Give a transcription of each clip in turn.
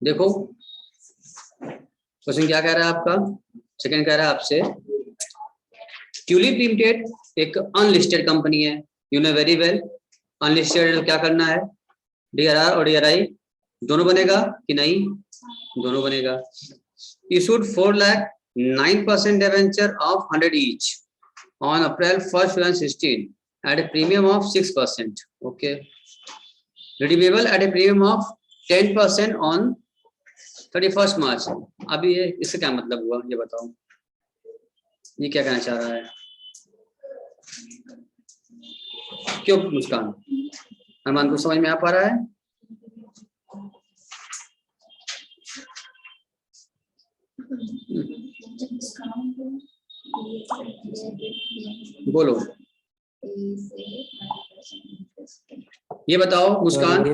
देखो क्वेश्चन क्या कह रहा है आपका। सेकंड कह रहा है आपसे, ट्यूलिप लिमिटेड एक अनलिस्टेड कंपनी है, you know very well. Unlisted क्या करना है, डीआरआर और डीआरआई दोनों बनेगा कि नहीं, दोनों बनेगा। Issued 4,09% debenture of 100 each on April 1st, 2016 at a premium of 6%. Okay. Redeemable at a premium of 10% on 31st March. अभी ये इससे क्या मतलब हुआ ये बताओ, ये क्या कहना चाह रहा है, क्यों मुस्कान, अरमान को समझ में आ पा रहा है? बोलो, ये बताओ मुस्कान,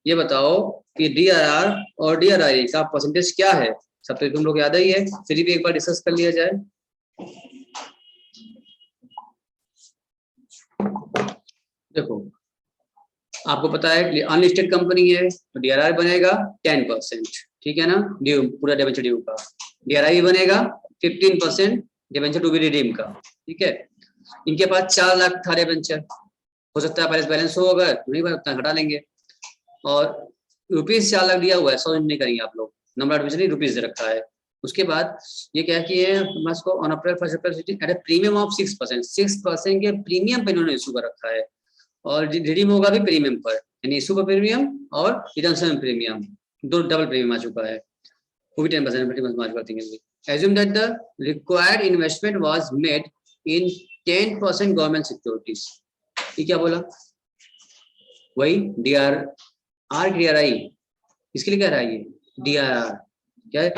ये बताओ कि डीआरआर और डीआरआई का परसेंटेज क्या है। सब तो तुम लोग याद ही है, फिर भी एक बार डिस्कस कर लिया जाए। देखो आपको पता है अनलिस्टेड कंपनी है तो डीआरआर बनेगा 10%, ठीक है ना, ड्यू पूरा डिबेंचर ड्यू का। डीआरआई बनेगा 15% डिबेंचर टू बी रिडीम का, ठीक है। इनके पास 4 लाख था डिबेंचर, हो सकता है पहले बैलेंस हो, अगर नहीं उतना घटा लेंगे। और रुपीज 4 लाख दिया हुआ है, 100 नहीं करेंगे आप लोग, नंबर ऑफ नहीं रुपीज दे रखा है। उसके बाद ये क्या किए हैं, on April 1 at a premium of 6%, 6% के प्रीमियम पे इन्होंने इशू कर रखा है, और रिडीम होगा भी प्रीमियम पर, यानी इशू पर प्रीमियम और रिडम्पशन प्रीमियम, दो डबल प्रीमियम आ चुका है, वो भी 10% मार्च कर देंगे। Assume that the required investment was made in 10% government securities. ये क्या बोला, वही डीआरआई, इसके लिए क्या रहा है ये डीआरआर, क्या है,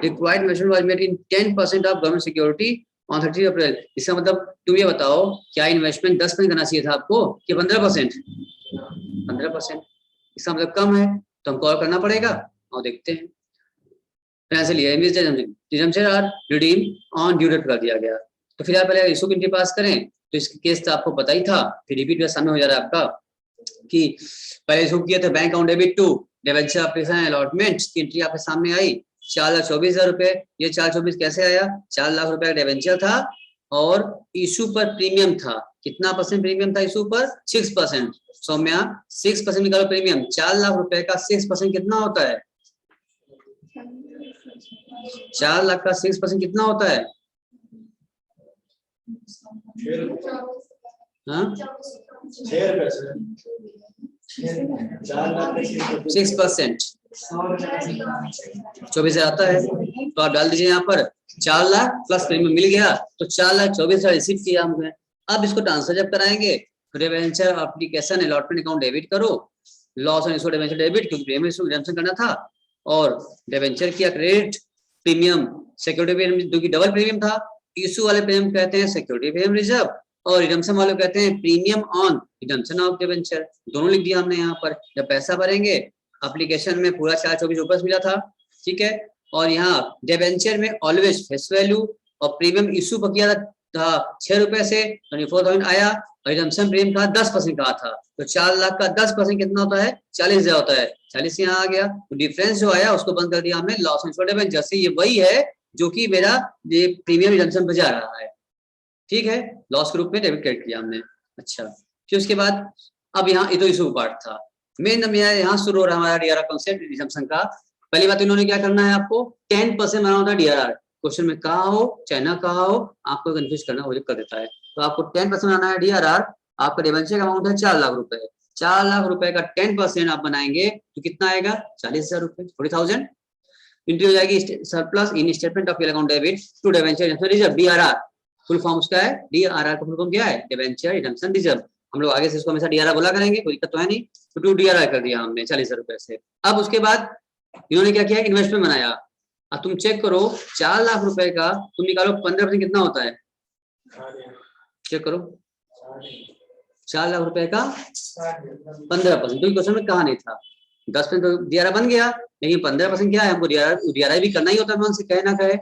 required investment was made in 10% of government security on 30 अप्रैल। इसका मतलब तुम ये बताओ, क्या इन्वेस्टमेंट 10% करना चाहिए था आपको कि 15%? 15%, इसका मतलब कम है, तो हमको और करना पड़ेगा, और देखते हैं। रिडीम ऑन ड्यू डेट कर दिया गया। तो फिर पहले इशू की एंट्री पास करें, तो इसका केस तो आपको पता ही था, फिर रिपीट सामने हो जा रहा है आपका कि पहले इशू किया था bank account debit to debenture application allotment की एंट्री आपके सामने आई 4,24,000 रुपए। ये 4,24 कैसे आया, 4 लाख रुपए का डिबेंचर था और इशू पर प्रीमियम था, कितना परसेंट प्रीमियम था इशू पर, 6%। सौम्या 6% निकालो प्रीमियम, 4 लाख रुपए का 6% कितना होता है, 4 लाख का 6% कितना होता है, हाँ 6%, 24 आता है, तो आप डाल दीजिए यहाँ पर 4 लाख प्लस प्रीमियम मिल गया, तो 4,24,000 रिसीव किया हमने। अब इसको ट्रांसफर जब कराएंगे, debenture application allotment account debit करो, loss on issue debenture debit, क्योंकि प्रीमियम इशू रिडम्पशन करना था, और डिबेंचर किया क्रेडिट, प्रीमियम सिक्योरिटी प्रीमियम जो कि डबल प्रीमियम था, इशू वाले प्रीमियम कहते हैं सिक्योरिटी प्रीमियम रिजर्व, और रिडम्पशन वाले कहते हैं premium on redemption of debenture. दोनों लिख दिया हमने यहाँ पर। जब पैसा भरेंगे एप्लीकेशन में पूरा 4,24 ऊपर मिला था, ठीक है, और यहाँ डिबेंचर में ऑलवेज फेस वैल्यू, और प्रीमियम इशू पर किया था 6 रुपए से 24,000 आया, और रिडम्पशन प्रीमियम का 10% कहा था, तो 4 लाख का 10% कितना होता है, 40,000 होता है, 40 यहाँ आ गया। तो डिफरेंस जो आया उसको बंद कर दिया हमने लॉस ऑन डिबेंचर से। ये वही है जो कि मेरा ये प्रीमियम रिडम्पशन पर जा रहा है, ठीक है, लॉस के रूप में डेबिट क्रेडिट किया हमने। अच्छा, फिर उसके बाद अब यहाँ ये तो इशू पार्ट था, मेन यहाँ शुरू हो रहा है हमारा डीआरआर कॉन्सेप्ट रिडम्पशन का। पहली बात इन्होंने क्या करना है, आपको 10% बनाना होता है डीआरआर, क्वेश्चन में कहा हो चाहे ना कहा हो, आपको कंफ्यूज करना वो कर देता है। तो आपको 10% बनाना है डीआरआर, आपका डिबेंचर का अमाउंट है 4 लाख रुपए, 4 लाख रुपए का 10% आप बनाएंगे तो कितना आएगा, 40,000 रुपए, 40,000 इंट्री हो जाएगी surplus in statement of account debit to debenture reserve, DRR full form उसका है, डीआरआर का फुल फॉर्म क्या है, डिबेंचर रिडम्पशन रिजर्व। हम लोग आगे से इसको हमेशा डीआरआर बोला करेंगे, कोई दिक्कत तो है नहीं, तो टू डीआरआर कर दिया हमने 40,000 रुपए से। अब उसके बाद इन्होंने क्या किया, इन्वेस्टमेंट बनाया। अब तुम चेक करो 4 लाख रुपए का तुम निकालो 15% कितना होता है, चेक करो 4 लाख रुपए का 15%, तो क्वेश्चन में कहा नहीं था, 10% तो डीआरआर बन गया, लेकिन 15% क्या है, हमको डीआरआर भी करना ही होता है, मन से कहे ना कहे।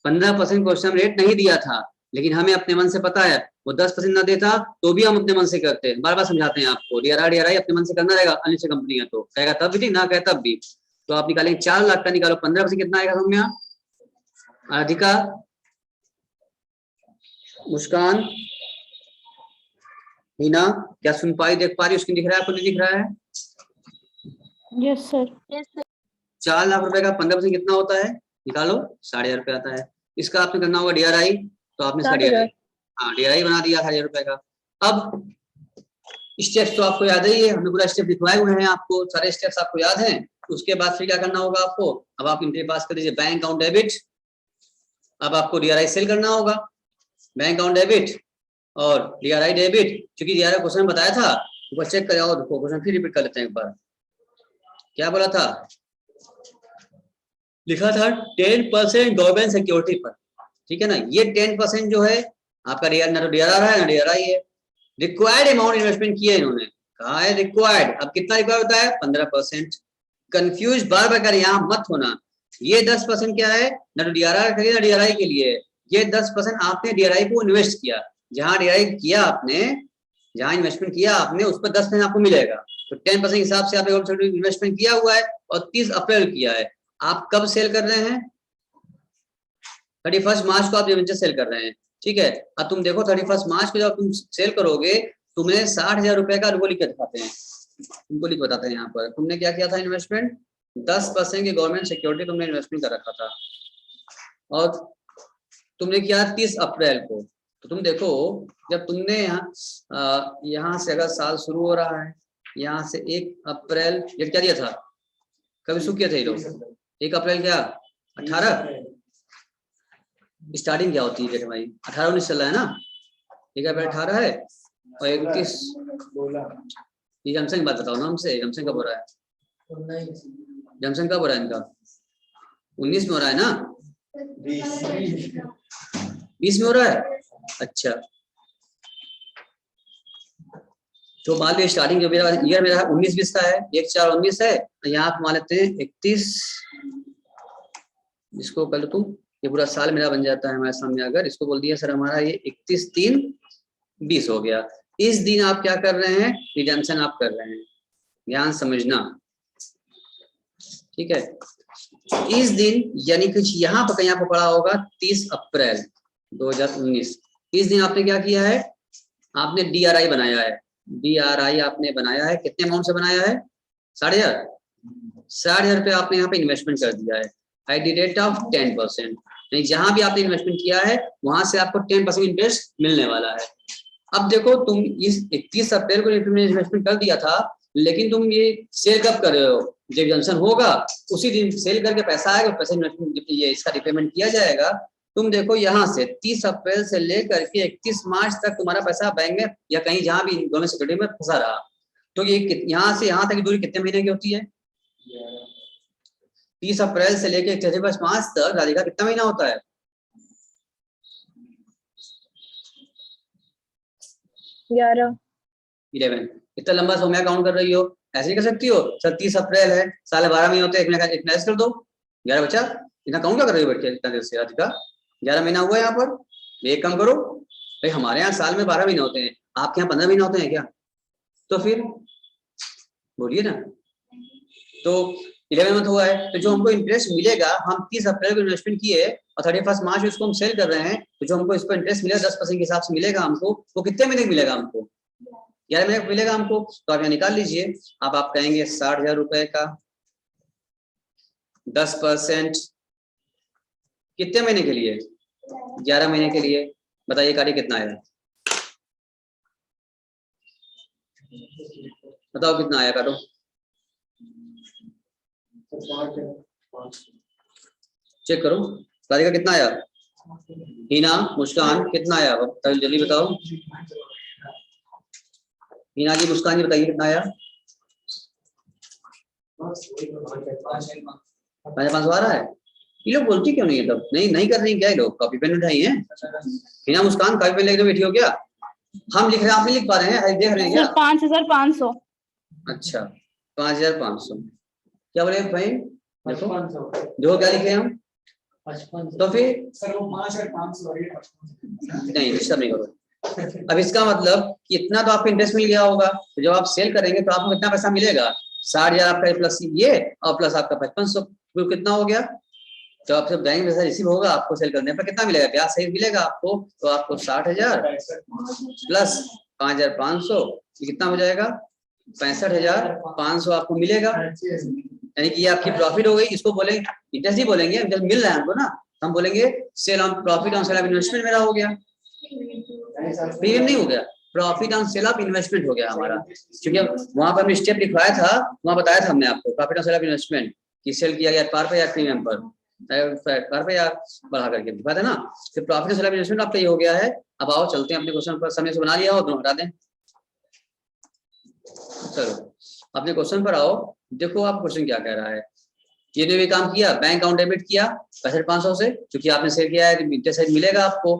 15% क्वेश्चन रेट नहीं दिया था, लेकिन हमें अपने मन से पता है वो 10% ना देता तो भी हम अपने मन से करते हैं, बार बार समझाते हैं आपको, डीआरआई अपने मन से करना रहेगा, अन्य से कंपनी है तो कहेगा तब भी ठीक, ना कहे तब भी। तो आप निकालेंगे 4 लाख का, निकालो 15% कितना आएगा सौम्या? राधिका, मुस्कान, हीना, क्या सुन पाई, देख पा रही, उसकी दिख रहा है आपको, नहीं दिख रहा है? Yes sir. 4 लाख रुपए का 15% कितना होता है? निकालो, 60,000 रुपए आता है। इसका आपने करना होगा डीआरआई, तो आपने इसका डीआरआई, हाँ डीआरआई बना दिया 60,000 रुपए का। अब स्टेप्स तो आपको याद ही है, हमने पूरा स्टेप लिखवाए हुए हैं आपको, सारे स्टेप्स आपको याद हैं। उसके बाद फिर क्या करना होगा आपको, अब आप इंट्री पास कर दीजिए, बैंक अकाउंट डेबिट। अब आपको डीआरआई सेल करना होगा, बैंक अकाउंट डेबिट और डीआरआई डेबिट। क्योंकि डीआरआई क्वेश्चन बताया था, वो चेक कर जाओ, देखो क्वेश्चन फिर रिपीट कर लेते हैं एक बार। क्या बोला था? लिखा था 10% गवर्नमेंट सिक्योरिटी पर, ठीक है ना। ये 10% जो है आपका ना तो डीआरआर है ना डीआरआई है। रिक्वायर्ड अमाउंट इन्वेस्टमेंट किया इन्होंने, कहा है रिक्वायर्ड, अब कितना रिक्वायर्ड होता है? 15%। कंफ्यूज बार बार कर यहाँ मत होना, ये 10% क्या है? ना तो डीआरआर के लिए ना डीआरआई के लिए, ये 10% आपने डीआरआई को इन्वेस्ट किया, जहां डीआरआई किया आपने, जहां इन्वेस्टमेंट किया आपने उस पर 10% आपको मिलेगा। तो 10% हिसाब से आपने इन्वेस्टमेंट किया हुआ है और 30 अप्रैल किया है। आप कब सेल कर रहे हैं? 31 मार्च को आप डिवेंचर सेल कर रहे हैं, ठीक है। अब तुम देखो 31 मार्च को जब तुम सेल करोगे, तुम्हें 60,000 रुपए का लिख के दिखाते हैं, तुमको लिख बताते हैं यहाँ पर, तुमने क्या किया था इन्वेस्टमेंट? 10% की गवर्नमेंट सिक्योरिटी तुमने इन्वेस्टमेंट कर रखा था और तुमने किया 30 अप्रैल को। तो तुम देखो, जब तुमने यहाँ से अगर साल शुरू हो रहा है, यहाँ से 1 अप्रैल, ये क्या दिया था, कभी शुरू किया था ये लोग? 1 अप्रैल क्या 18 स्टार्टिंग क्या होती है भाई? 18-19 चल रहा है ना, 1 अप्रैल 18 है और 31 ये जमसन की बात बताओ ना हमसे, जमसन कब हो रहा है? जमसन कब हो रहा है इनका? 19 में हो रहा है ना? 20 में हो रहा है, अच्छा। तो मान लीजिए स्टार्टिंग जो मेरा ईयर मेरा 19-20 का है, 1/4/19 है, यहाँ आप मान लेते हैं 31, इसको कर लो तुम, ये पूरा साल मेरा बन जाता है हमारे सामने। अगर इसको बोल दिया सर हमारा ये 31/3/20 हो गया। इस दिन आप क्या कर रहे हैं? रिडेम्पशन आप कर रहे हैं, ध्यान समझना, ठीक है। इस दिन यानी कि यहाँ पर कहीं आपको पढ़ा होगा 30 अप्रैल 2019, इस दिन आपने क्या किया है? आपने डीआरआई बनाया है, डीआरआई आपने बनाया है, कितने अमाउंट से बनाया है? 60,000 रुपये आपने यहाँ पे इन्वेस्टमेंट कर दिया है एट द रेट ऑफ 10%। नहीं, जहां भी आपने इन्वेस्टमेंट किया है वहां से आपको 10% इंटरेस्ट मिलने वाला है। अब देखो तुम इस 31 अप्रैल को तुमने इन्वेस्टमेंट कर दिया था, लेकिन तुम ये सेल कब कर रहे हो? जब जंक्शन होगा उसी दिन सेल करके पैसा आएगा, पैसा इन्वेस्टमेंट ये इसका रिपेमेंट किया जाएगा। तुम देखो यहाँ से 30 अप्रैल से लेकर के 31 मार्च तक तुम्हारा पैसा बैंक में या कहीं जहां भी गवर्नमेंट सिक्योरिटी में फंसा रहा, तो ये यहाँ से यहाँ तक की दूरी कितने महीने की होती है? 30 अप्रैल से लेकर 31 मार्च तक राधिका कितना महीना होता है? 11। इतना लंबा समय काउंट कर रही हो, ऐसे नहीं कर सकती हो? सर 30 अप्रैल है, साल 12 महीने होते हैं, एक मैच कर दो, 11 बचा, इतना काउंट क्या कर रही हो बैठ के इतना देर से? राधिका 11 महीना हुआ है यहाँ पर, एक कम करो भाई, हमारे यहाँ साल में 12 महीने होते हैं, आपके यहाँ 15 महीने होते हैं क्या? तो फिर बोलिए ना। तो 11 मंथ हुआ है, तो जो हमको इंटरेस्ट मिलेगा, हम 30 अप्रैल को इन्वेस्टमेंट किए और 31 मार्च उसको हम सेल कर रहे हैं, तो जो हमको इस पर इंटरेस्ट मिलेगा 10% के हिसाब से मिलेगा हमको, वो कितने महीने मिलेगा हमको? 11 महीने मिलेगा हमको। तो आप यहाँ निकाल लीजिए, अब आप कहेंगे 60,000 रुपए का 10% कितने महीने के लिए? 11 महीने के लिए। बताइए कार्य कितना आया? बताओ कितना आया, काटो। चेक करो राधिका कितना आया? हीना, मुस्कान कितना आया? जल्दी बताओ। हीना जी, मुस्कान जी बताइए कितना आया? 500 आ रहा है। ये लोग बोलती क्यों नहीं है तब? नहीं कर रही क्या ये लोग? कॉपी पेन उठाई है? हीना, मुस्कान कॉपी पेन लेकर बैठी हो क्या? हम लिख रहे हैं, आप नहीं लिख पा रहे हैं, देख रहे हैं क्या? 5,500। अच्छा 5,500 क्या बोले भाई? देखो क्या लिखे हम? तो फिर सर वो 5,500 और ये 5500 नहीं, डिस्टर्ब नहीं करो। अब इसका मतलब कि इतना तो आपको इंटरेस्ट मिल गया होगा, तो जब आप सेल करेंगे तो आपको कितना पैसा मिलेगा? 60,000 आपका प्लस ये और प्लस आपका 5500, कुल कितना हो गया? तो आपसे बैंक में पैसा रिसीव होगा, आपको सेल करने पर कितना मिलेगा? ब्याज सहित मिलेगा आपको, तो आपको 60,000 प्लस 5,500 कितना हो जाएगा? 65,500 आपको मिलेगा। यानी कि ये आपकी प्रॉफिट हो गई। इसको बोलेंगे इंटरेस्ट ही बोलेंगे, जब मिल रहा है हमको ना, तो हम बोलेंगे sale on profit on sale of investment मेरा हो गया। प्रीमियम नहीं हो गया, profit on sale of investment हो गया हमारा, क्योंकि वहां पर हमने स्टेप लिखवाया था, वहां बताया था हमने आपको profit on sale of investment की सेल किया गया पार पे या प्रीमियम पर, पार पे या बढ़ा करके दिखाया था ना। फिर profit on sale of investment आपका ये हो गया है। अब आओ चलते हैं अपने क्वेश्चन पर, समय से बना लिया हो तो हटा दें। चलो अपने क्वेश्चन पर आओ, देखो आप क्वेश्चन क्या कह रहा है। ये भी काम किया, बैंक अकाउंट डेबिट किया 65,500 से, क्योंकि आपने सेल किया है इंटरेस्ट मिलेगा आपको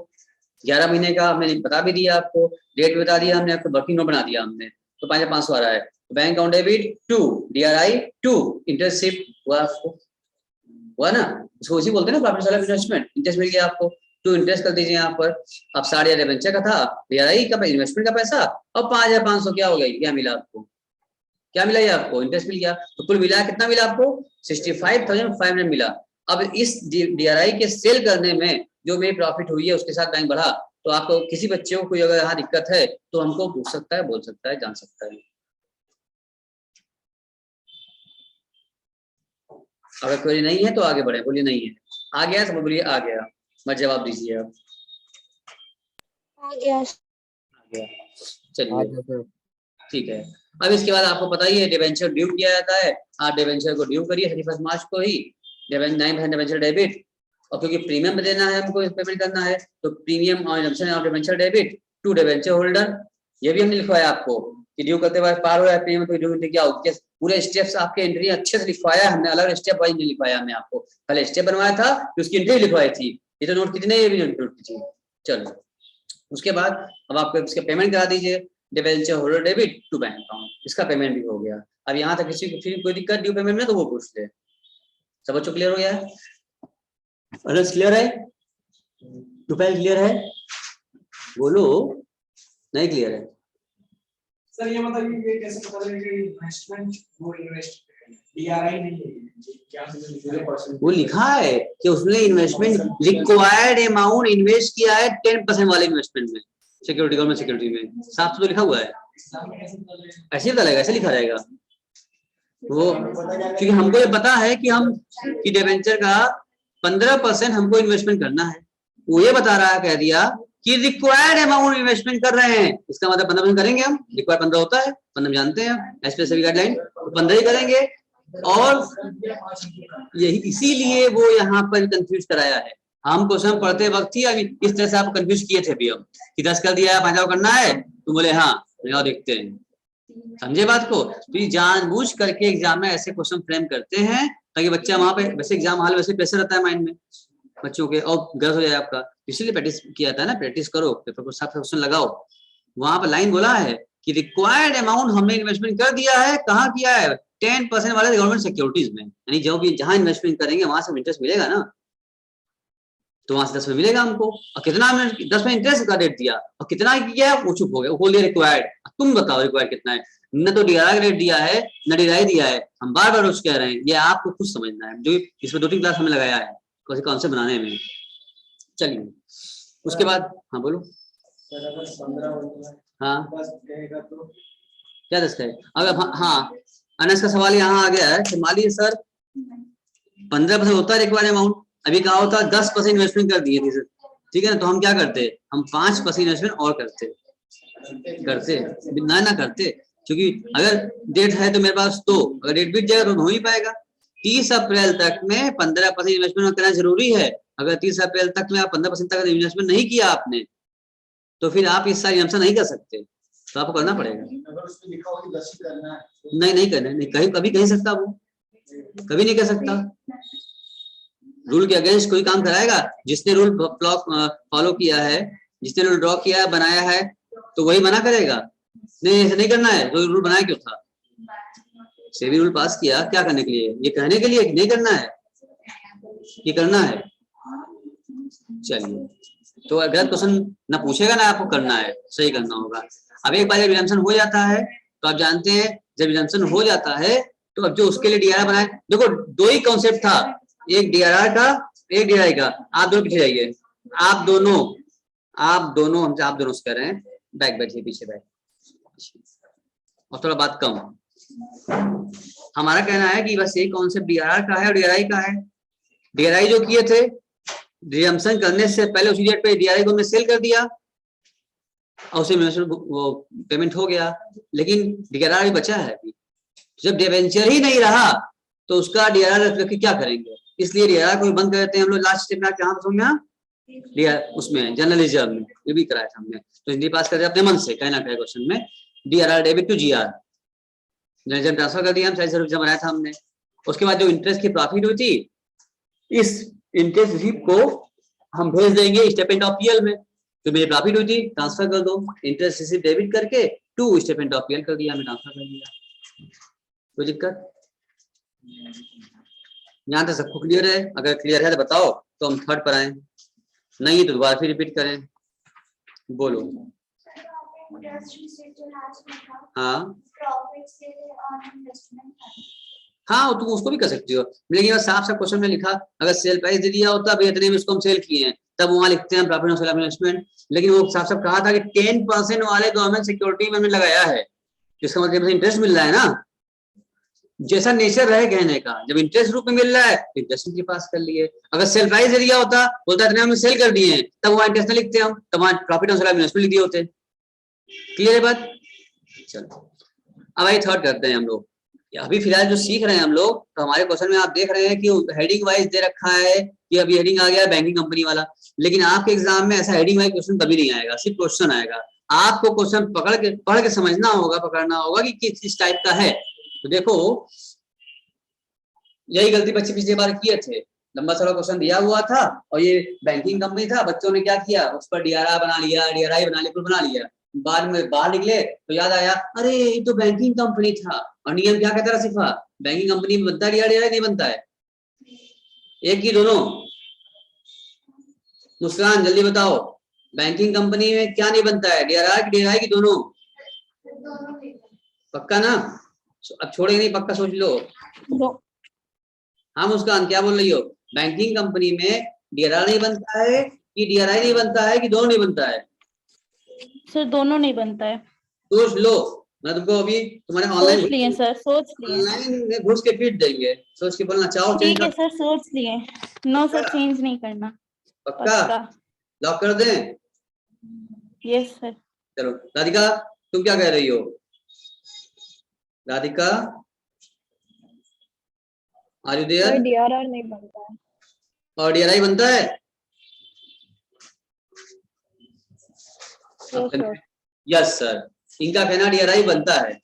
11 महीने का, हमने बता भी दिया आपको, डेट भी बता दिया हमने आपको, वर्किंग नोट बना दिया हमने, तो 5,500 आ रहा है। तो bank account debit to DRI to interest ship हुआ आपको, हुआ ना, इसको उसी बोलते हैं ना प्रॉफिट ऑफ इन्वेस्टमेंट। इंटरेस्ट मिल गया आपको, टू इंटरेस्ट कर दीजिए यहाँ पर। अब 60,000 डिबेंचर का था, DRI का इन्वेस्टमेंट का पैसा, और 5,500 क्या हो गई, क्या मिला आपको? क्या मिला ये आपको? इंटरेस्ट मिल गया। तो कुल मिला कितना मिला आपको? 65,500 मिला। अब इस DRI के सेल करने में जो मेरी प्रॉफिट हुई है उसके साथ बैंक बढ़ा, तो आपको किसी बच्चे को कोई अगर यहाँ दिक्कत है तो हमको पूछ सकता है, बोल सकता है, जान सकता है। अगर कोई नहीं है तो आगे बढ़े, बोलिए नहीं है। आ गया तो बोलिए आ गया, मत जवाब दीजिए आप। आ गया। चलिए ठीक है। अब इसके बाद आपको पता ही है डिबेंचर ड्यू किया जाता है। आप डिबेंचर को ड्यू करिए 31 मार्च को ही, 9% डिबेंचर डेबिट, और क्योंकि प्रीमियम देना है हमको, पेमेंट करना है, तो premium on redemption of debenture debit to debenture holder. ये भी हमने लिखवाया आपको कि ड्यू करते वक्त पार हो रहा है प्रीमियम तो ड्यू क्या होती है। पूरे स्टेप्स आपके एंट्री अच्छे से लिखवाया है हमने, अलग स्टेप वाइज नहीं लिखवाया हमने आपको, पहले स्टेप बनवाया था तो उसकी एंट्री लिखवाई थी। ये तो नोट कितने, ये भी नोट कीजिए। चलो उसके बाद अब आपको इसका पेमेंट करा दीजिए, debenture holder debit to bank account, इसका पेमेंट भी हो गया। अब यहाँ तक किसी को फिर कोई दिक्कत ड्यू पेमेंट में तो वो पूछ ले। सब बच्चों क्लियर हो गया है? अनर्स क्लियर है? दोपहर क्लियर है? बोलो नहीं क्लियर है? सर ये मतलब ये कैसे पता लगेगा कि इन्वेस्टमेंट वो इन्वेस्ट DRI नहीं है, क्या 0% वो लिखा है कि उसने इन्वेस्टमेंट रिक्वायर्ड अमाउंट इन्वेस्ट किया है 10% वाले इन्वेस्टमेंट में, सिक्योरिटी गवर्नमेंट सिक्योरिटी में, साफ तो लिखा हुआ है। ऐसे ही पता लगेगा, ऐसे लिखा रहेगा वो, क्योंकि हमको ये पता है कि हम कि डिबेंचर का 15% हमको इन्वेस्टमेंट करना है। वो ये बता रहा है, कह दिया कि रिक्वायर्ड अमाउंट इन्वेस्टमेंट कर रहे हैं, इसका मतलब 15% करेंगे हम। रिक्वायर्ड 15 होता है, 15 जानते हैं एसपीएससी गाइडलाइन, तो 15 ही करेंगे। और यही इसीलिए वो यहाँ पर कंफ्यूज कराया है। हम क्वेश्चन पढ़ते वक्त ही अभी इस तरह से आप कंफ्यूज किए थे अभी, हम कि 10 कर दिया है 5 करना है, तुम बोले हाँ देखते हैं, समझे बात को। तो ये जानबूझ करके एग्जाम में ऐसे क्वेश्चन फ्रेम करते हैं ताकि बच्चा वहां पे, वैसे एग्जाम हॉल वैसे प्रेशर रहता है माइंड में बच्चों के, और गलत हो जाए आपका, इसलिए प्रैक्टिस किया था ना, प्रैक्टिस करो, पेपर को साफ क्वेश्चन लगाओ। वहां पर लाइन बोला है कि रिक्वायर्ड अमाउंट हमने इन्वेस्टमेंट कर दिया है, कहाँ किया है? 10% वाले गवर्नमेंट सिक्योरिटीज में, यानी जो भी जहां इन्वेस्टमेंट करेंगे वहां से इंटरेस्ट मिलेगा ना, तो वहां से 10 में मिलेगा हमको। और कितना हमने 10 में इंटरेस्ट का रेट दिया, और कितना किया वो चुप हो गया, वो बोल दिया रिक्वायर्ड। तुम बताओ रिक्वायर्ड कितना है? न तो DRI का रेट दिया है न DRI दिया है, हम बार बार कह रहे हैं, ये आपको खुद समझना है, जो इसमें 2-3 क्लास हमें लगाया है कॉन्सेप्ट बनाने में। चलिए उसके बाद हाँ बोलो। हाँ क्या 10 है? अगर हाँ अनस का सवाल यहाँ आ गया है कि मान लीजिए सर 15% होता है रिक्वायर्ड अमाउंट, अभी कहा होता है 10% इन्वेस्टमेंट कर दिए थे सर, ठीक है ना, तो हम क्या करते? हम 5% इन्वेस्टमेंट और करते ना करते, क्योंकि अगर डेट है तो मेरे पास, तो अगर डेट बीत जाएगा तो हो ही पाएगा। 30 अप्रैल तक में 15% इन्वेस्टमेंट करना जरूरी है। अगर 30 अप्रैल तक में आप 15% तक इन्वेस्टमेंट नहीं किया आपने, तो फिर आप इस साल एग्जाम्शन नहीं कर सकते, तो आपको करना पड़ेगा। अगर उसमें लिखा हो कि 10 ही करना है, नहीं करना, नहीं कहीं कभी कह सकता, वो कभी नहीं कर सकता। रूल के अगेंस्ट कोई काम कराएगा? जिसने रूल फॉलो किया है, जिसने रूल ड्रॉ किया है, बनाया है, तो वही मना करेगा नहीं ऐसे नहीं करना है। तो रूल बनाया क्यों था? सेबी रूल पास किया क्या करने के लिए? ये कहने के लिए कि नहीं करना है, ये करना है। चलिए, तो अगर क्वेश्चन ना पूछेगा ना आपको करना है, सही करना होगा। अब एक बार जब रिजम्पशन हो जाता है तो आप जानते हैं जब रिजम्पशन हो जाता है तो अब जो उसके लिए डीआरआर बनाए, देखो दो ही कॉन्सेप्ट था, एक डीआरआर का एक डीआरआई का। आप दोनों पीछे जाइए, आप दोनों हमसे आप दोनों से कह रहे हैं, बैक बैठिए, पीछे बैठ, और थोड़ा बात कम। हमारा कहना है कि बस एक कॉन्सेप्ट डीआरआर का है और डीआरआई का है। डीआरआई जो किए थे रिजम्पशन करने से पहले उसी डेट पे डीआरआई को हमने सेल कर दिया और उसे वो पेमेंट हो गया, लेकिन डीआरआर भी बचा है अभी। जब डिबेंचर ही नहीं रहा तो उसका डीआरआर रख के क्या करेंगे, इसलिए डीआरआर को बंद कर देते हैं हम लोग। लास्ट स्टेप में कहाँ समझ उसमें जर्नल रिजर्व में ये भी कराया था हमने, तो हिंदी पास कर दिया अपने मन से, कहना कहे क्वेश्चन में DRR debit to GR general transfer कर दिया हम, चाहे जरूर बनाया था हमने। उसके बाद जो इंटरेस्ट की प्रॉफिट हुई थी, इस इंटरेस्ट रिसीप्ट को हम भेज देंगे स्टेटमेंट ऑफ पीएल में, तो मेरी प्रॉफिट हुई थी ट्रांसफर कर दो, इंटरेस्ट रिसीप्ट डेबिट करके टू स्टेटमेंट ऑफ पीएल कर दिया, हमें ट्रांसफर कर दिया। कोई दिक्कत? यहाँ तक सबको क्लियर है? अगर क्लियर है तो बताओ, तो हम थर्ड पर आए, नहीं तो दोबारा फिर रिपीट करें, बोलो। हाँ हाँ, तुम उसको भी कर सकती हो, लेकिन साफ साफ क्वेश्चन में लिखा, अगर सेल प्राइस दे दिया होता इतने में इसको हम सेल किए हैं, तब वहां लिखते हैं प्रॉफिट ऑफ सेल इन्वेस्टमेंट, लेकिन वो साफ साफ कहा था कि 10% वाले गवर्नमेंट सिक्योरिटी में हमने लगाया है, जिसका मतलब इंटरेस्ट मिल रहा है ना, जैसा नेचर रहे कहने का, जब इंटरेस्ट रूप में मिल रहा है इंटरेस्ट के पास कर लिए। अगर सेल प्राइस दे दिया होता, बोलता इतने हमने सेल कर दिए हैं, तब वहां इंटरेस्ट लिखते हम, तब वहां प्रॉफिट ऑफ सेल इन्वेस्टमेंट लिख दिए होते। क्लियर है बात? चलो अब आई थर्ड करते हैं हम लोग। अभी फिलहाल जो सीख रहे हैं हम लोग, तो हमारे क्वेश्चन में आप देख रहे हैं कि हेडिंग वाइज दे रखा है कि अभी हेडिंग आ गया बैंकिंग कंपनी वाला, लेकिन आपके एग्जाम में ऐसा हेडिंग वाइज क्वेश्चन कभी नहीं आएगा, सिर्फ क्वेश्चन आएगा। आपको क्वेश्चन पढ़ के समझना होगा, पकड़ना होगा कि किस टाइप का है। तो देखो यही गलती बच्चे पिछली बार किए थे, लंबा चौड़ा क्वेश्चन दिया हुआ था और ये बैंकिंग कंपनी था, बच्चों ने क्या किया उस पर डीआरआर बना लिया, डीआरआई बना लिया, कुछ बना लिया, बाद में बाहर निकले तो याद आया अरे ये तो बैंकिंग कंपनी था, और नियम क्या कहता है सिफा, बैंकिंग कंपनी में बनता है डीआरआई नहीं बनता है, एक की दोनों? मुस्कान जल्दी बताओ, बैंकिंग कंपनी में क्या नहीं बनता है, डीआरआर की दोनों? पक्का ना? अब छोड़ेंगे नहीं, पक्का सोच लो। हाँ मुस्कान क्या बोल रही हो, बैंकिंग कंपनी में डीआरआर नहीं बनता है कि डीआरआई नहीं बनता है कि दोनों नहीं बनता है? सर दोनों नहीं बनता है। सोच लो, मैं तुमको अभी तुम्हारे ऑनलाइन सोच लिए सर, सोच लिए, ऑनलाइन में घुस के पीट देंगे, सोच के बोलना चाहो ठीक है सर, सोच लिए। नो सर, चेंज नहीं करना। पक्का लॉक कर दें? Yes sir. चलो राधिका तुम क्या कह रही हो? Radhika are you there? DRR नहीं बनता है और डीआरआई बनता है? यस सर, इनका कहना डीआरआई बनता है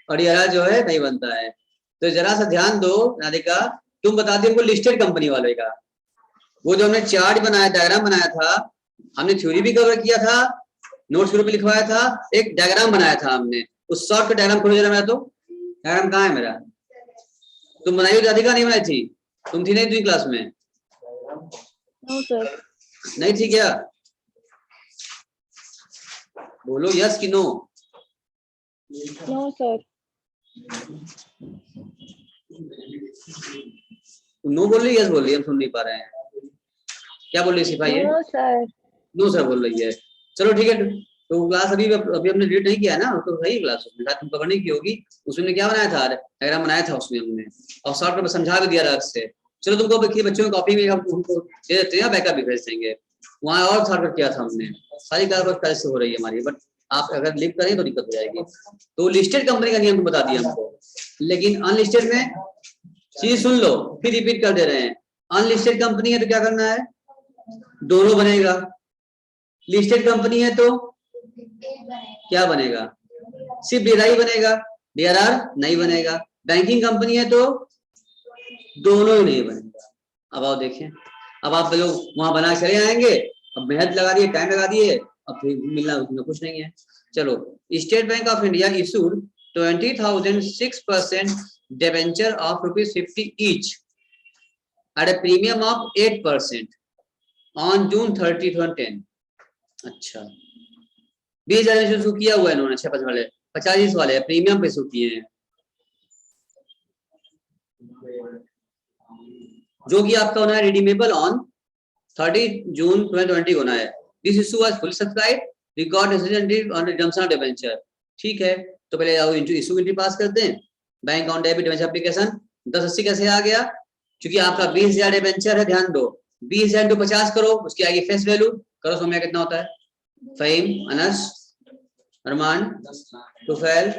और डीआरआई जो है नहीं बनता है। तो जरा सा ध्यान दो राधिका, तुम बता दो हमको लिस्टेड कंपनी वाले का, वो जो हमने चार्ट बनाया, डायग्राम बनाया था, हमने थ्योरी भी कवर किया था, नोट्स ग्रुप में लिखवाया था, एक डायग्राम बनाया था हमने, उस शॉर्ट का डायग्राम खोलो जरा मेरा, तो डायग्राम कहाँ है मेरा? तुम बनाई हो राधिका? नहीं बनाई थी? तुम थी नहीं तुम क्लास में? No sir. नहीं थी क्या? बोलो यस कि नो? No sir. नो बोल रही, यस बोल रही, हम सुन नहीं पा रहे हैं, क्या बोल रही सिपाही? No sir. नो सर बोल रही है। चलो ठीक है, तो क्लास अभी हमने डिलीट नहीं किया ना, तो सही क्लास उसमें तुम पकड़ने की होगी, उसमें क्या बनाया था, डायग्राम बनाया था उसमें हमने, और शॉर्ट में समझा भी दिया अलग से। चलो तुमको बच्चों की कॉपी में हम उनको दे देते हैं, बैकअप भी भेज देंगे, वहाँ और शॉर्ट किया था हमने, सारी कार्रवाई से हो रही है हमारी, बट आप अगर लिख करें तो दिक्कत हो जाएगी। तो लिस्टेड कंपनी का नियम बता दिया हमको, लेकिन अनलिस्टेड में चीज सुन लो, फिर रिपीट कर दे रहे हैं। अनलिस्टेड कंपनी है तो क्या करना है, दोनों बनेगा। लिस्टेड कंपनी है तो क्या बनेगा, सिर्फ डीआरआई बनेगा, डीआरआर नहीं बनेगा। बैंकिंग कंपनी है तो दोनों ही नहीं बनेगा। अब आओ देखें, अब आप लोग वहां बना चले आएंगे, अब मेहनत लगा दिए, टाइम लगा दिए, अब फिर मिलना उसमें कुछ नहीं है। चलो, state bank of India issued 20,006% debenture of ₹50 each at a premium of 8%. On June 30, 2010। अच्छा 20,000 इशू किया हुआ है इन्होंने 6 वाले 50 वाले प्रीमियम पे इशू किए हैं, जो कि आपका होना है रिडीमेबल ऑन 30 जून 2020 होना है। This issue was full subscribe, record decision on redemption of debenture. ठीक है, तो पहले आओ इशू एंट्री पास करते हैं। Bank on debit debenture application 1080 कैसे आ गया, क्योंकि आपका 20,000 डिबेंचर है, ध्यान दो 20,000 into 50 करो, उसकी आगे फेस वैल्यू करो, समय कितना होता है? फहीम, अनस, अरमान, 10 लाख तुफैल,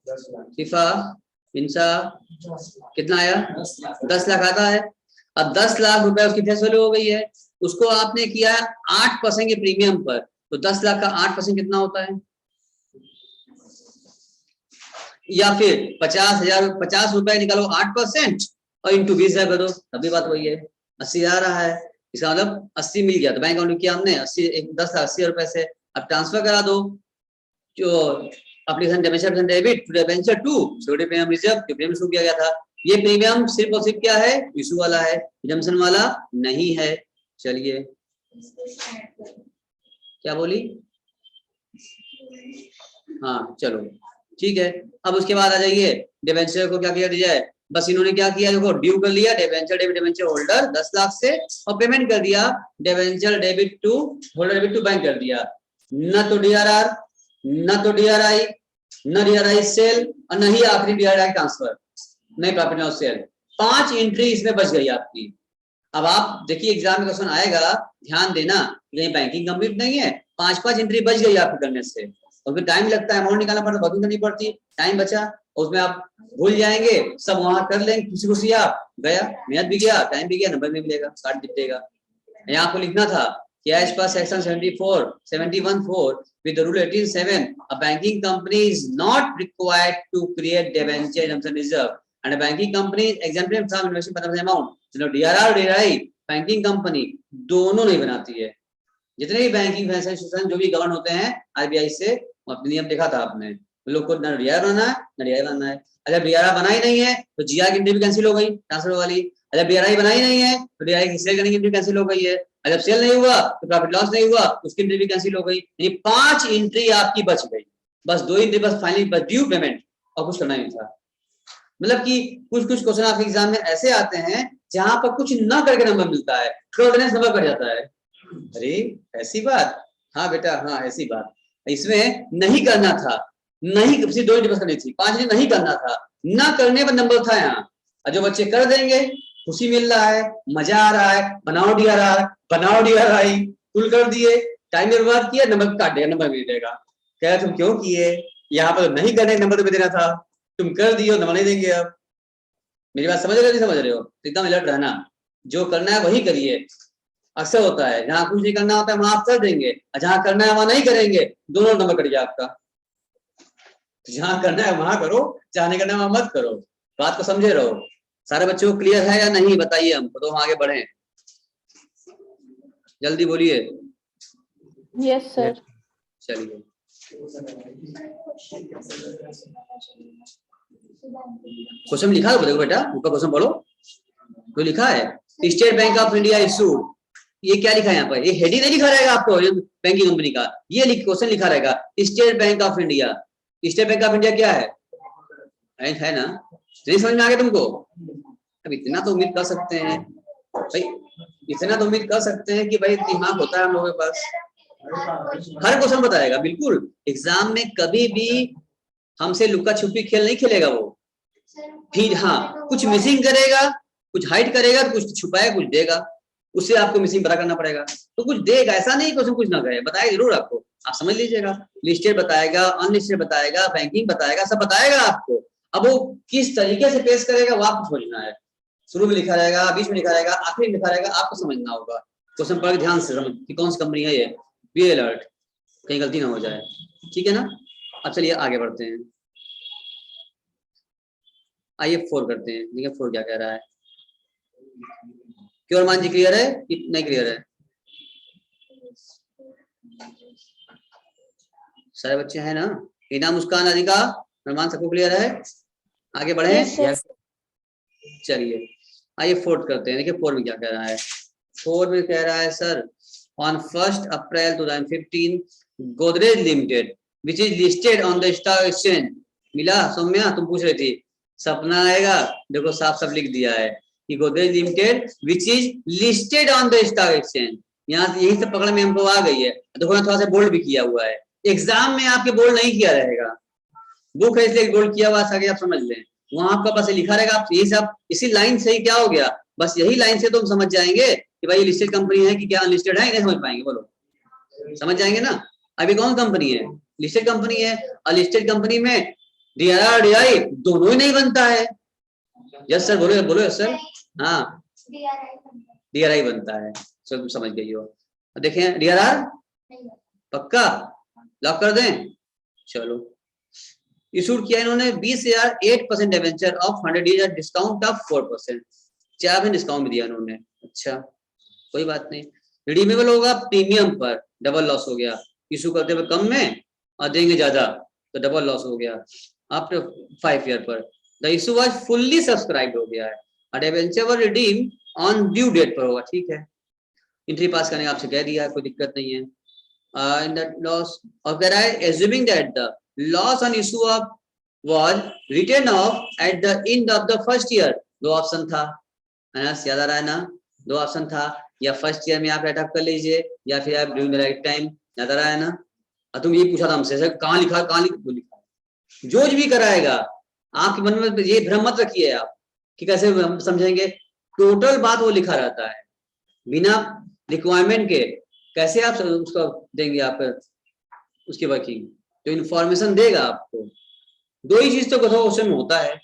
10 लाख शिफा, इंसा, 10 लाख कितना आया? 10 लाख 10 लाख आता है। अब 10 लाख रुपए उसकी फेस वैल्यू हो गई है, उसको आपने किया 8% के प्रीमियम पर, तो 10 लाख का 8% कितना होता है? या फिर 50 रुपए निकालो 8% और इंटू 20,000 कर दो, तभी बात वही है, 80 आ रहा है। इसका मतलब 80 मिल गया, तो बैंक अकाउंट किया हमने 80, 10 लाख 80 रुपए से अब ट्रांसफर करा दो, जो application debenture debit to debenture to security premium reserve, जो प्रीमियम इशू किया गया था। ये प्रीमियम सिर्फ और सिर्फ क्या है? इशू वाला है, रिडम्पशन वाला नहीं है। चलिए क्या बोली? हाँ चलो ठीक है। अब उसके बाद आ जाइए, डिबेंचर को क्या किया जाए, बस इन्होंने क्या किया, देखो ड्यू कर लिया debenture debit debenture holder 10 lakh से, और पेमेंट कर दिया debenture debit to holder debit to bank कर दिया, न तो डीआरआर, न तो डीआरआई, न डीआरआई सेल, और न ही आखिरी डीआरआई ट्रांसफर, नहीं प्रॉफिट लॉस सेल। 5 एंट्री इसमें बच गई आपकी। अब आप देखिए एग्जाम में क्वेश्चन आएगा, ध्यान देना, ये बैंकिंग कंप्लीट नहीं है, 5 जंतरी बच गई आपके करने से, और फिर टाइम लगता है, अमाउंट निकालना पड़ता, बहुत करनी पड़ती, टाइम बचा, उसमें आप भूल जाएंगे, सब वहां कर लेंगे खुशी खुशी, आप गया, मेहनत भी गया, टाइम भी गया, नंबर भी मिलेगा, कार्ड जीतेगा। यहाँ आपको लिखना था कि एज पर section 71(4) with the rule 18(7) a banking company is not required to create debenture redemption reserve and a banking company is exempted from investing 15% amount। चलो DRR और DRI बैंकिंग कंपनी दोनों नहीं बनाती है, जितने भी बैंकिंग फाइनेंशियल इंस्टीट्यूशन जो भी गवर्न होते हैं आरबीआई से, अपने नियम देखा था आपने, लोग को ना डीआर बनाना है ना डीआई बनाना है। अगर डीआर बना ही नहीं है तो जीआर की एंट्री भी कैंसिल हो गई ट्रांसफर वाली, अगर डीआरआई बनाई नहीं है तो डीआरआई की सेल करने की एंट्री कैंसिल हो गई है, अगर सेल नहीं हुआ तो प्रॉफिट लॉस नहीं हुआ उसकी एंट्री भी कैंसिल हो गई, यानी 5 एंट्री आपकी बच गई, बस 2 एंट्री बस फाइनली बस ड्यू पेमेंट, और कुछ करना नहीं था। मतलब कि कुछ कुछ क्वेश्चन आपके एग्जाम में ऐसे आते हैं जहां पर कुछ ना करके नंबर मिलता है, नंबर कट जाता है। अरे ऐसी बात, हाँ बेटा हाँ ऐसी बात, इसमें नहीं करना था, नहीं सिर्फ 2 बस करनी थी, 5 नहीं करना था, ना करने पर नंबर था यहाँ, और जो बच्चे कर देंगे खुशी मिल रहा है, मजा आ रहा है, बनाओ डीआरआर बनाओ डीआरआई, कुल कर दिए, टाइम बर्बाद किया, नंबर काट दिया, नंबर नहीं देगा, कह तुम क्यों किए, यहाँ पर नहीं करने नंबर तो देना था, तुम कर दियो नंबर नहीं देंगे। अब मेरी बात समझ रहे हो नहीं समझ रहे हो? एकदम अलर्ट रहना, जो करना है वही करिए। अक्सर होता है जहां कुछ नहीं करना होता है वहां आप कर देंगे, और जहां करना है वहां नहीं करेंगे, दोनों नंबर कट गया आपका। जहां करना है वहां करो, जहां नहीं करना है वहां मत करो, बात को समझे रहो। सारे बच्चों को क्लियर है या नहीं बताइए हमको, तो हम आगे बढ़े, जल्दी बोलिए। Yes sir. चलिए क्वेश्चन लिखा है, देखो बेटा ऊपर क्वेश्चन पढ़ो, तो लिखा है state bank of India issue, ये क्या लिखा है यहाँ पर, ये हेडिंग नहीं लिखा रहेगा आपको बैंकिंग कंपनी का, ये क्वेश्चन लिखा रहेगा state bank of India. State bank of India क्या है ना, नहीं समझ में आ गया तुमको? अब इतना तो उम्मीद कर सकते हैं भाई, इतना तो उम्मीद कर सकते हैं कि भाई दिमाग होता है हम लोगों के पास, हर क्वेश्चन बताएगा बिल्कुल। एग्जाम में कभी भी हमसे लुका छुपी खेल नहीं खेलेगा वो, फिर हाँ कुछ मिसिंग करेगा, कुछ हाइड करेगा, तो कुछ छुपाएगा, कुछ देगा, उससे आपको मिसिंग पता करना पड़ेगा, तो कुछ देगा, ऐसा नहीं क्वेश्चन कुछ ना कहे, बताएगा जरूर आपको, आप समझ लीजिएगा। लिस्टेड बताएगा, अनलिस्टेड बताएगा, बैंकिंग बताएगा, सब बताएगा आपको। अब वो किस तरीके से पेश करेगा वो आपको समझना है, शुरू में लिखा रहेगा, बीच में लिखा रहेगा, आखिर में लिखा रहेगा, आपको समझना होगा। क्वेश्चन पढ़ के ध्यान से समझ कि कौन सी कंपनी है ये, बी अलर्ट, कहीं गलती ना हो जाए, ठीक है ना। अब चलिए आगे बढ़ते हैं, आइए 4 करते हैं, देखिए 4 क्या कह रहा है। क्यों अरमान जी क्लियर है कि नहीं क्लियर है? सारे बच्चे हैं ना? हीना, मुस्कान, अधिका, अरमान, सबको क्लियर है? आगे बढ़े। Yes, sir. चलिए आइए 4 करते हैं, देखिए 4 में क्या कह रहा है। 4 में कह रहा है sir on 1 April 2015 Godrej limited which is listed on the stock exchange. मिला सौम्या? तुम पूछ रही थी, सपना आएगा। देखो साफ साफ लिख दिया है कि Godrej limited which is listed on the stock exchange. यहाँ यही से पकड़ में हमको आ गई है। देखो थोड़ा सा बोल्ड भी किया हुआ है, एग्जाम में आपके बोल्ड नहीं किया रहेगा, बुक है इसलिए बोल्ड किया हुआ है, आप समझ लें। वहां आपका बस लिखा रहेगा, आप यही सब इसी लाइन से ही क्या हो गया, बस यही लाइन से तो हम समझ जाएंगे कि भाई लिस्टेड कंपनी है कि क्या अनलिस्टेड है, नहीं समझ पाएंगे। बोलो समझ जाएंगे ना। अभी कौन कंपनी है? लिस्टेड कंपनी है। अनलिस्टेड कंपनी में डीआरआर डीआई दोनों ही नहीं बनता है। यस सर, बोलो बोलो यस सर। हाँ डीआरआई बनता है, सब तुम समझ गई हो। देखें डीआरआर पक्का लॉक कर दें। चलो इशूड किया इन्होंने 20,000 8% debenture of 100 days discount of 4%। 4% discount दिया इन्होंने। अच्छा कोई बात नहीं। रिडीमेबल होगा प्रीमियम पर, डबल लॉस हो गया। इशू करते हुए कम में और देंगे ज्यादा तो डबल लॉस हो गया। आफ्टर 5 ईयर पर the issue was fully subscribe हो गया है। Debenture were redeem on due date पर होगा। ठीक है, एंट्री पास करने आपसे कह दिया, कोई दिक्कत नहीं है। इन द लॉस और कह रहा है assuming that the loss on issue of was written of at the end of the first year. दो ऑप्शन था, याद आ रहा है ना? दो ऑप्शन था, या फर्स्ट ईयर में आप राइट अप कर लीजिए या फिर आप ड्यूरिंग द राइट टाइम। याद आ रहा है ना? तुम ये पूछा था हमसे सर कहाँ लिखा, कहाँ लिखा। जो भी कराएगा आपके मन में ये भ्रम मत रखिए आप कि कैसे हम समझेंगे। टोटल बात वो लिखा रहता है, बिना रिक्वायरमेंट के कैसे आप उसको देंगे आप उसकी वर्किंग। जो इन्फॉर्मेशन देगा आपको, दो ही चीज तो क्वेश्चन में होता है,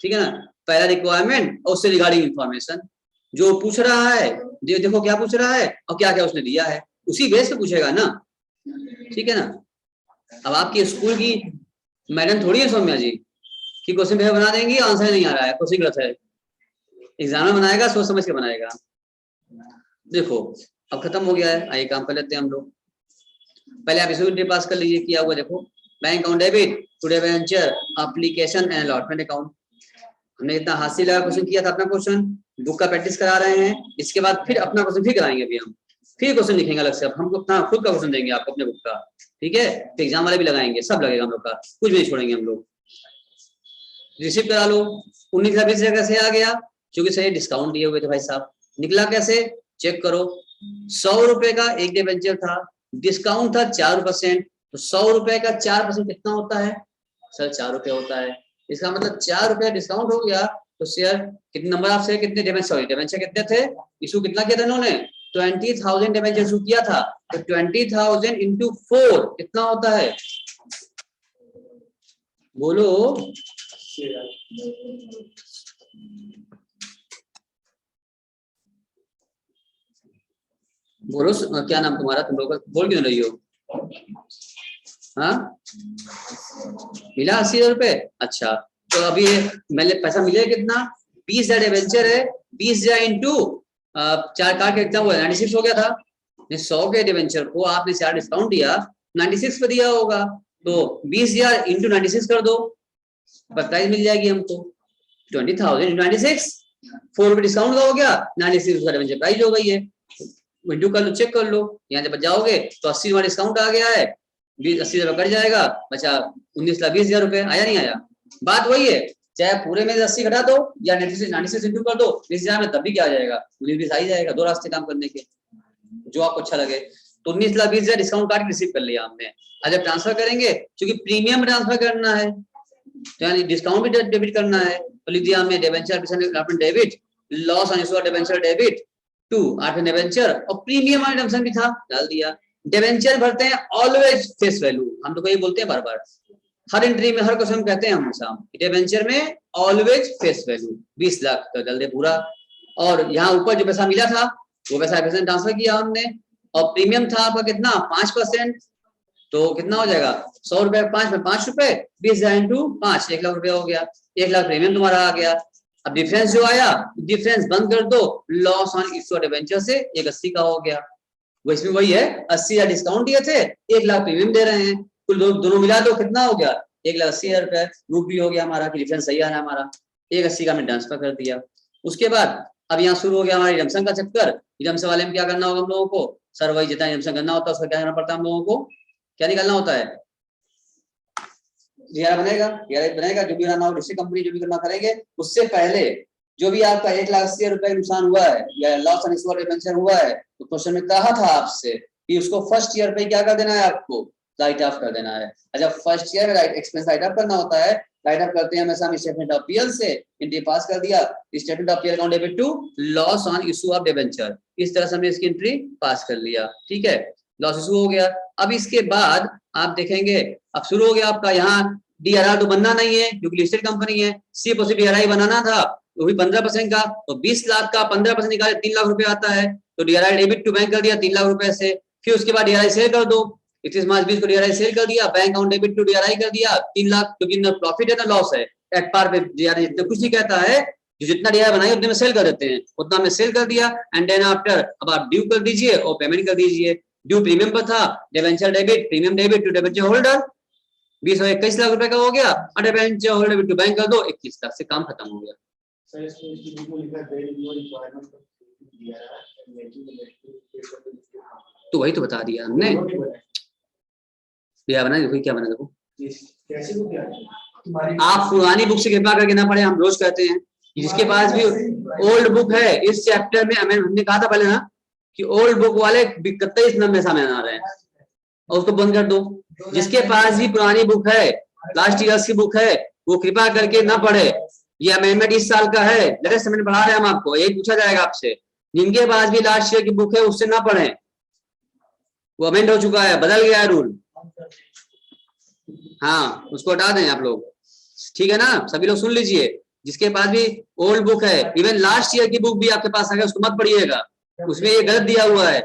ठीक है ना? पहला रिक्वायरमेंट और उससे रिगार्डिंग इन्फॉर्मेशन। जो पूछ रहा है देखो क्या पूछ रहा है और क्या क्या उसने दिया है, उसी बेस पे पूछेगा ना, ठीक है ना? अब आपकी स्कूल की मैडम थोड़ी है सौम्या जी कि क्वेश्चन पेपर बना देंगी, आंसर नहीं आ रहा है, क्वेश्चन गलत है। एग्जाम में बनाएगा, सोच समझ के बनाएगा। देखो अब खत्म हो गया है, आइए काम कर लेते हैं हम लोग। पहले आप इसको पास कर लीजिए किया हुआ। देखो bank account debit to debenture application and allotment account. हमने इतना हासिल लगा क्वेश्चन किया था, अपना क्वेश्चन बुक का प्रैक्टिस करा रहे हैं। इसके बाद फिर अपना क्वेश्चन फिर कराएंगे, अभी हम फिर क्वेश्चन लिखेंगे अलग से। अब हमको अपना खुद का क्वेश्चन देंगे आपको अपने बुक का, ठीक है? तो एग्जाम वाले भी लगाएंगे, सब लगेगा हम लोग का, कुछ भी नहीं छोड़ेंगे हम लोग। रिसीव करा लो। 19 जगह से आ गया क्योंकि सही डिस्काउंट दिए हुए थे भाई साहब। निकला कैसे चेक करो। 100 रुपए का एक डिवेंचर था, डिस्काउंट था 4%, तो 100 रुपए का 4% कितना होता है सर? 4 रुपए होता है। इसका मतलब 4 रुपए डिस्काउंट हो गया तो शेयर कितने नंबर ऑफ शेयर कितने डिवेंचर कितने थे? इशू कितना किया था इन्होंने? 20,000 डिवेंचर इशू किया था। तो 20,000 इंटू 4 कितना होता है? बोलो बोलो क्या नाम तुम्हारा? तुम लोग बोल क्यों रही हो? हाँ मिला 80,000 रुपए। अच्छा तो अभी मैंने पैसा मिले कितना? 20,000 डिवेंचर है, 20,000 इंटू 4 काट के एग्जाम हुआ 96 हो गया था। 100 के डिवेंचर को आपने 4 डिस्काउंट दिया, 96 पे दिया होगा, तो 20,000 इंटू 96 कर दो, प्राइस मिल जाएगी हमको 20,000 इंटू 96। 4 रुपए डिस्काउंट का हो गया, 96 का डिवेंचर प्राइस हो गई है। विंडो कर लो, चेक कर लो। यहाँ जब जाओगे तो 80 वाला डिस्काउंट आ गया है, 80,000 कट जाएगा, बचा 19,20,000 रुपए। आया नहीं आया? बात वही है, चाहे पूरे में 80 घटा दो या 96 इंटू कर दो 20,000 में, तब भी क्या आ जाएगा? 19-20 आ ही जाएगा। दो रास्ते काम करने के, जो आपको अच्छा लगे। तो 19,20,000 डिस्काउंट कार्ड रिसीव कर लिया हमने। आज जब ट्रांसफर करेंगे, क्योंकि प्रीमियम ट्रांसफर करना है तो यानी डिस्काउंट भी डेबिट करना है, तो लिख दिया हमने debenture debit, loss on issue of debenture debit to आठ डिवेंचर, और प्रीमियम रिडम्पशन भी था, डाल दिया। डिवेंचर भरते हैं ऑलवेज फेस वैल्यू, हम तो ये बोलते हैं बार बार, हर एंट्री में हर क्वेश्चन कहते हैं हमेशा डिवेंचर में ऑलवेज फेस वैल्यू 20 लाख का डाल दे पूरा। और यहाँ ऊपर जो पैसा मिला था वो पैसा ट्रांसफर किया हमने, और प्रीमियम था आपका कितना? 5%, तो कितना हो जाएगा? 100 रुपए 5 में 5 रुपए, 20,000 इंटू 5, 1 लाख रुपया हो गया। 1 लाख प्रीमियम तुम्हारा आ गया। अब डिफरेंस जो आया, डिफरेंस बंद कर दो, loss on issue of debenture से 180 का हो गया। वो इसमें वही है, 80,000 डिस्काउंट दिए थे, 1 लाख प्रीमियम दे रहे हैं, कुल दोनों मिला दो कितना हो गया? 1,80,000 रुपए। रूप भी हो गया हमारा कि डिफरेंस सही आ रहा है हमारा। 180 का हमने ट्रांसफर कर दिया। उसके बाद अब यहाँ शुरू हो गया हमारा रिडम्पशन का चक्कर। रिडम्पशन वाले में क्या करना होगा हम लोगों को, सर वही जितना रिडम्पशन करना होता है उसका क्या करना पड़ता है हम लोगों को, क्या निकालना होता है, DRI बनेगा, DRI बनेगा, जो भी रहना हो डिस्ट्रिक्ट कंपनी जो भी करना करेंगे। उससे पहले जो भी आपका 1,80,000 रुपए नुकसान हुआ है या लॉस एंड इश्यू डिबेंचर हुआ है, तो क्वेश्चन में कहा था आपसे कि उसको फर्स्ट ईयर पे क्या कर देना है, आपको राइट ऑफ कर देना है। अच्छा, फर्स्ट ईयर में राइट एक्सपेंस राइट ऑफ करना होता है, राइट ऑफ करते हैं हमेशा हम स्टेटमेंट ऑफ पीएल से, एंट्री पास कर दिया, statement of PL account debit to loss on issue of debenture, इस तरह से हमने इसकी एंट्री पास कर लिया। ठीक है, लॉस इशू हो गया। अब इसके बाद आप देखेंगे अब शुरू हो गया आपका, यहाँ DRR तो बनना नहीं है क्योंकि लिस्टेड कंपनी है, सिर्फ उसे DRI बनाना था, वो भी 15% का, तो 20 लाख का 15% निकाले 3 लाख रुपए आता है, तो DRI डेबिट टू बैंक कर दिया 3 लाख रुपए से। फिर उसके बाद DRI सेल कर दो, 31 मार्च 20 को DRI सेल कर दिया, bank account debit to DRI कर दिया 3 लाख, क्योंकि ना प्रॉफिट है ना लॉस है, एट पार पे DRI कुछ नहीं कहता है, जो जितना DRI बनाई उतने में सेल कर देते हैं, उतना में सेल कर दिया। एंड देन आफ्टर अब आप ड्यू कर दीजिए और पेमेंट कर दीजिए। ड्यू प्रीमियम पर था, debenture debit premium debit to debenture holder 20 और 21 लाख रुपए का हो गया, और debenture holder debit to bank कर दो 21 लाख से काम खत्म हो गया। सर इसमें इसकी बिल्कुल लिखा है नो रिक्वायरमेंट दिया है, तो वही तो बता दिया हमने, क्या बना देखो, क्या बना देखो, कैसे हो गया। आप पुरानी बुक से कृपा करके ना पढ़े, हम रोज कहते हैं जिसके पास भी ओल्ड बुक है इस चैप्टर में, हमने कहा था पहले ना कि ओल्ड बुक वाले 31 नंबर सामने आ रहे हैं, और उसको बंद कर दो। जिसके पास भी पुरानी बुक है, लास्ट ईयर्स की बुक है, वो कृपा करके ना पढ़े। ये अमेंडमेंट इस साल का है, लेटेस्ट अमेंडमेंट पढ़ा रहे हैं हम आपको, यही पूछा जाएगा आपसे। जिनके पास भी लास्ट ईयर की बुक है उससे ना पढ़ें, वो अमेंड हो चुका है, बदल गया है रूल। हाँ, उसको हटा दें आप लोग, ठीक है ना, सभी लोग सुन लीजिए। जिसके पास भी ओल्ड बुक है, इवन लास्ट ईयर की बुक भी आपके पास आ गया, उसको मत पढ़िएगा, उसमें ये गलत दिया हुआ है।